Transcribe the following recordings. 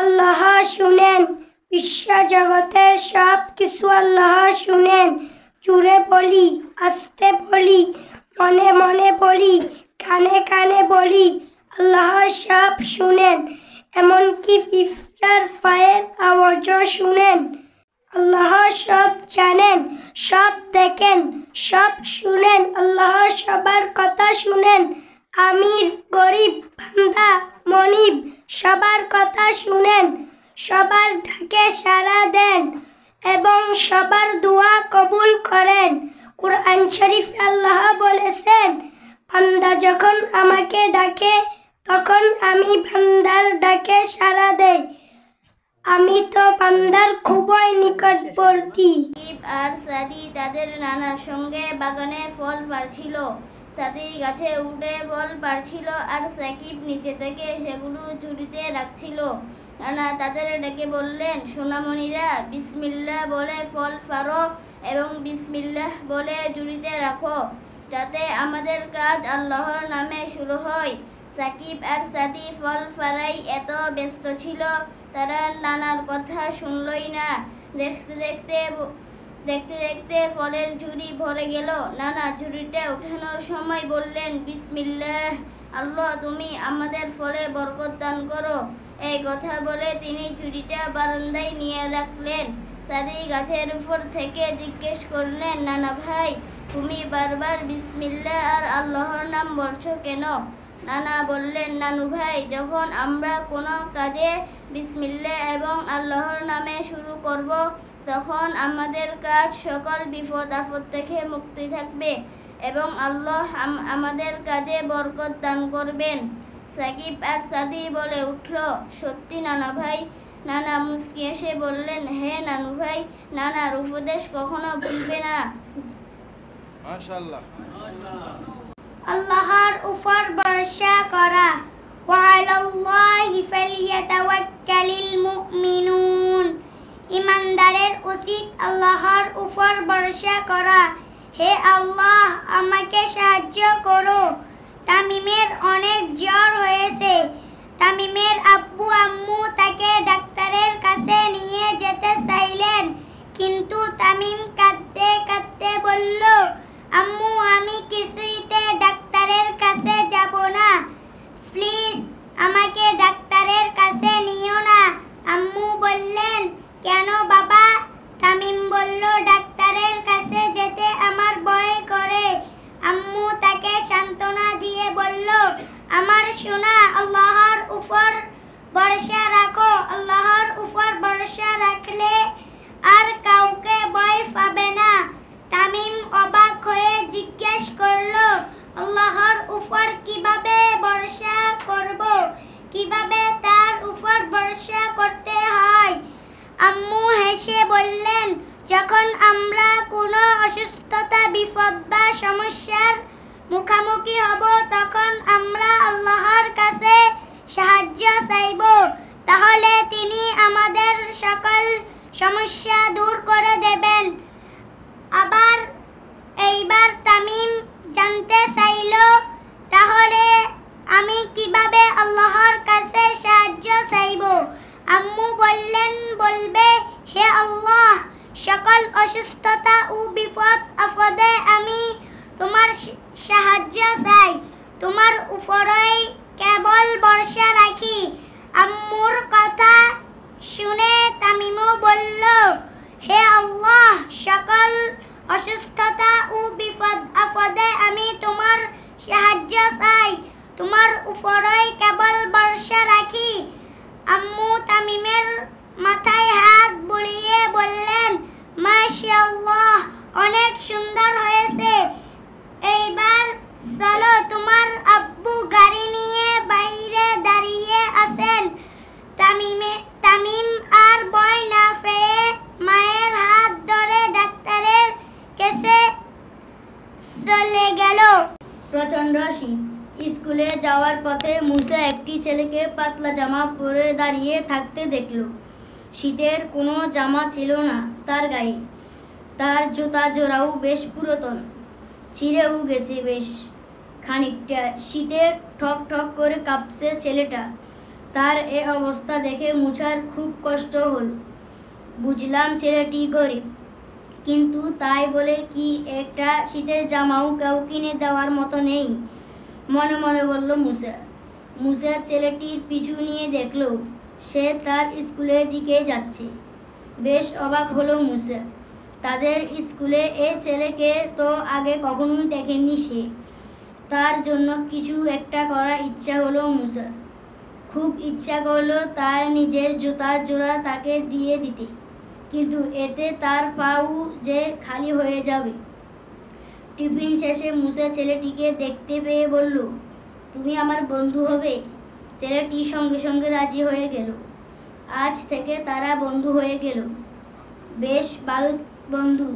আল্লাহ শুনেন, বিশ্বজগতের সব কিছু আল্লাহ শুনেন। জুড়ে বলি, আস্তে বলি, মনে মনে বলি, কানে কানে বলি, আল্লাহ সব শুনেন। এমনকি পিঁপড়ার পায়ের আওয়াজও শুনেন। আল্লাহ সব জানেন, সব দেখেন, সব শুনেন। আল্লাহ সবার কথা শুনেন। আমির, গরিব, বান্দা, মনিব সবার কথা শুনেন, সবার ডাকে সাড়া দেন এবং সবার দোয়া কবুল করেন। কুরআন শরীফে আল্লাহ বলেছেন, বান্দা যখন আমাকে ডাকে তখন আমি বান্দার ডাকে সাড়া দেই। আমি তো বান্দার খুবই নিকটবর্তী। সাকিব আর সাদি তাদের নানার সঙ্গে বাগানে ফল পাড়ছিল। সাদি গাছে উঠে ফল পাড়ছিল আর সাকিব নিচে থেকে সেগুলো ঝুড়িতে রাখছিল। নানা তাদের ডেকে বললেন, সোনামণিরা, বিসমিল্লাহ বলে ফল পাড়ো এবং বিসমিল্লাহ বলে ঝুড়িতে রাখো, যাতে আমাদের কাজ আল্লাহর নামে শুরু হয়। সাকিব আর সাদি ফল পাড়াই এত ব্যস্ত ছিল, তারা নানার কথা শুনলই না। দেখতে দেখতে ফলের ঝুড়ি ভরে গেল। নানা ঝুড়িটা উঠানোর সময় বললেন, বিসমিল্লাহ, আল্লাহ তুমি আমাদের ফলে বরকত দান করো। এই কথা বলে তিনি ঝুড়িটা বারান্দায় নিয়ে রাখলেন। সাদি গাছের উপর থেকে জিজ্ঞেস করলেন, নানা ভাই, তুমি বারবার বিসমিল্লাহ আর আল্লাহর নাম বলছো কেন? নানা বললেন, নানু ভাই, যখন আমরা কোনো কাজে বিসমিল্লাহ এবং আল্লাহর নামে শুরু করব, তখন আমাদের কাজ সকল বিপদ আপদ থেকে মুক্তি থাকবে এবং আল্লাহ আমাদের কাজে বরকত দান করবেন। সাকিব আর সাদি বলে উঠল, সত্যি নানা ভাই? নানা মুচকি এসে বললেন, হ্যাঁ নানু ভাই, নানার উপদেশ কখনো ভুলবে না। মাশাআল্লাহ। আল্লাহর উপর ভরসা করা। ওয়া আলাল্লাহি ফালিয়াতাওয়াক্কালিল মুমিনুন। ঈমানদারের উচিত আল্লাহর উপর ভরসা করা। হে আল্লাহ, আমাকে সাহায্য করো। তামিমের অনেক জ্বর হয়েছে। তামিমের আব্বু আম্মু তাকে ডাক্তারের কাছে নিয়ে যেতে চাইলেন, কিন্তু তামিম কাঁদতে কাঁদতে বলল, আম্মু, আমি কিছুইতে ডাক্তারের কাছে যাব না। প্লিজ আমাকে ডাক্তারের কাছে নিও না। আম্মু বললেন, কেন বাবা? তামিম বলল, ডাক্তারের কাছে যেতে আমার ভয় করে। আম্মু তাকে সান্ত্বনা দিয়ে বলল, আমার সোনা, আল্লাহর উপর ভরসা রাখো। আল্লাহর উপর ভরসা রাখলে আর কাউকে ভয় পাবে না। তামিম অবাক হয়ে জিজ্ঞেস করলো, আল্লাহর উপর কিভাবে ভরসা করব? কিভাবে তার উপর ভরসা করতে হয়? আম্মু হেসে বললেন, যখন আমরা কোনো অসুস্থতা, বিপদ বা সমস্যার মুখোমুখি হব, তখন আমরা আল্লাহর কাছে সাহায্য চাইব, তাহলে তিনি আমাদের সকল সমস্যা দূর করে দেবেন। আবার এইবার তামিম জানতে চাইল, তাহলে আমি কিভাবে আল্লাহর কাছে সাহায্য চাইব? আম্মু বললেন, বলবে, হে আল্লাহ, সকল অসুস্থতা ও বিপদ আপদে আমি তোমার সাহায্য চাই, তোমার উপরেই কেবল ভরসা রাখি। আম্মুর কথা শুনে তামিমও বলল, হে আল্লাহ, সকল অসুস্থতা ও বিপদ আপদে আমি তোমার সাহায্য চাই, তোমার উপরেই কেবল ভরসা রাখি। আম্মু তামিমের মাথায় হাত বুলিয়ে বললেন, মাশাআল্লাহ, অনেক সুন্দর হয়েছে। এইবার চলো, তোমার আব্বু গাড়ি নিয়ে বাইরে দাঁড়িয়ে আছেন। তামিম আর ভয় না পেয়ে মায়ের হাত ধরে ডাক্তারের কাছে চলে গেল। প্রচণ্ড শীত। স্কুলে যাওয়ার পথে মুসা একটি ছেলেকে পাতলা জামা পরে দাঁড়িয়ে থাকতে দেখল। শীতের কোনো জামা ছিল না তার গায়ে। তার জুতা জোড়াও বেশ পুরাতন, ছিঁড়েও গেছে বেশ খানিকটা। শীতে ঠক ঠক করে কাঁপছে ছেলেটা। তার এ অবস্থা দেখে মুসার খুব কষ্ট হলো। বুঝলাম ছেলেটি গরিব, কিন্তু তাই বলে কি একটা শীতের জামাও কেউ কিনে দেওয়ার মতো নেই, মনে মনে বলল মুসা। মুসা ছেলেটির পিছু নিয়ে দেখল সে তার স্কুলের দিকে যাচ্ছে। বেশ অবাক হলো মুসা। তাদের স্কুলে এ ছেলেকে তো আগে কখনোই দেখেননি সে। তার জন্য কিছু একটা করার ইচ্ছা হলো মুসার। খুব ইচ্ছা করলো তার নিজের জুতার জোড়া তাকে দিয়ে দিতে, কিন্তু এতে তার পাও যে খালি হয়ে যাবে। টিফিন শেষে মুসা ছেলেটিকে দেখতে পেয়ে বলল, তুমি আমার বন্ধু হবে? ছেলেটি সঙ্গে সঙ্গে রাজি হয়ে গেল। আজ থেকে তারা বন্ধু হয়ে গেল, বেশ ভালো বন্ধু।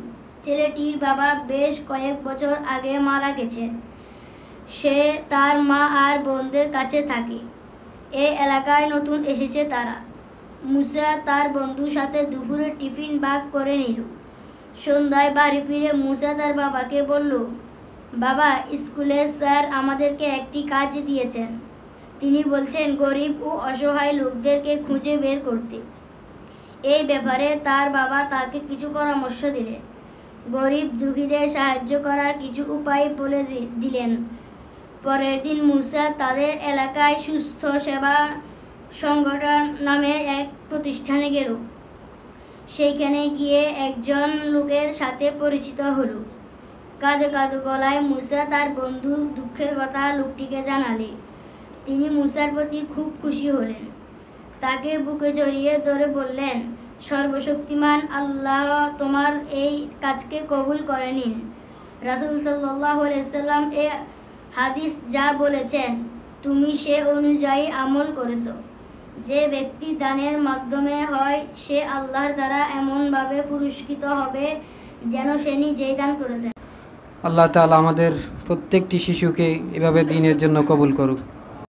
ছেলেটির বাবা বেশ কয়েক বছর আগে মারা গেছে। সে তার মা আর বোনদের কাছে থাকে। এ এলাকায় নতুন এসেছে তারা। মুসা তার বন্ধুর সাথে দুপুরে টিফিন ভাগ করে নিল। সন্ধ্যায় বাড়ি ফিরে মুসা তার বাবাকে বলল, বাবা, স্কুলে স্যার আমাদেরকে একটি কাজ দিয়েছেন। তিনি বলছেন গরিব ও অসহায় লোকদেরকে খুঁজে বের করতে। এই ব্যাপারে তার বাবা তাকে কিছু পরামর্শ দিলেন। গরিব দুঃখীদের সাহায্য করার কিছু উপায় বলে দিলেন। পরের দিন মুসা তাদের এলাকায় সুস্থ সেবা সংগঠন নামের এক প্রতিষ্ঠানে গেল। সেইখানে গিয়ে একজন লোকের সাথে পরিচিত হলো। কাঁদো কাঁদো গলায় মুসা তার বন্ধুর দুঃখের কথা লোকটিকে জানালে। তিনি মুসার প্রতি খুব খুশি হলেন। তাকে বুকে জড়িয়ে ধরে বললেন, সর্বশক্তিমান আল্লাহ তোমার এই কাজকে কবুল করে নিন। রাসূল সাল্লাল্লাহু আলাইহি সাল্লাম এ হাদিস যা বলেছেন তুমি সে অনুযায়ী আমল করেছো। যে ব্যক্তি দানের মাধ্যমে হয় সে আল্লাহর দ্বারা এমনভাবে পুরস্কৃত হবে যেন সে নিজেই দান করেছে। আল্লাহ তাআলা আমাদের প্রত্যেকটি শিশুকে এভাবে দ্বীনের জন্য কবুল করুক।